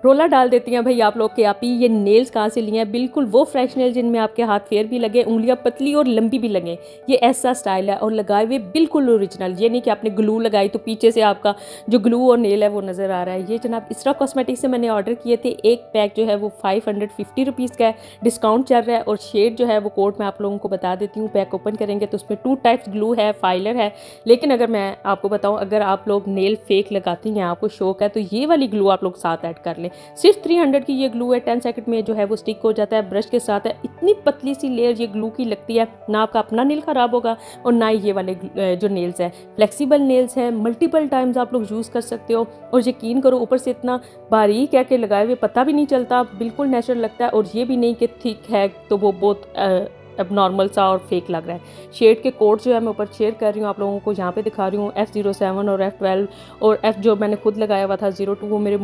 रोला डाल देती हैं भाई आप लोग के आप ही ये नेल्स कहाँ से लिए हैं, बिल्कुल वो फ्रेश नेल जिनमें आपके हाथ फेयर भी लगे, उंगलियां पतली और लंबी भी लगे, ये ऐसा स्टाइल है। और लगाए हुए बिल्कुल ओरिजिनल, ये नहीं कि आपने ग्लू लगाई तो पीछे से आपका जो ग्लू और नेल है वो नज़र आ रहा है। ये जनाब इसरा कॉस्मेटिक से मैंने ऑर्डर किए थे। एक पैक जो है वो 550 रुपीज़ का है, डिस्काउंट चल रहा है। और शेड जो है वो कोड मैं आप लोगों को बता देती हूँ। पैक ओपन करेंगे तो उसमें 2 टाइप्स ग्लू है, फाइलर है। लेकिन अगर मैं आपको बताऊँ, अगर आप लोग नेल फेक लगाती हैं, आपको शौक है, तो ये वाली ग्लू आप लोग साथ ऐड कर लें। सिर्फ 300 की ये ग्लू है, 10 सेकंड में जो है वो स्टिक हो जाता है, ब्रश के साथ है। इतनी पतली सी लेयर ये ग्लू की लगती है, ना आपका अपना नेल खराब होगा और ना ही ये वाले जो नेल्स है, फ्लेक्सिबल नेल्स है, मल्टीपल टाइम्स आप लोग यूज़ कर सकते हो। और यकीन करो ऊपर से इतना बारीक है कि लगाए हुए पता भी नहीं चलता, बिल्कुल नेचुरल लगता है। और ये भी नहीं कि थिक है तो वो बहुत अब नॉर्मल सा और फेक लग रहा है। शेड के कोड जो है मैं ऊपर शेयर कर रही हूँ आप लोगों को, यहाँ पे दिखा रही हूँ F07 और F12 और F जो मैंने खुद लगाया हुआ था 02, वो मेरे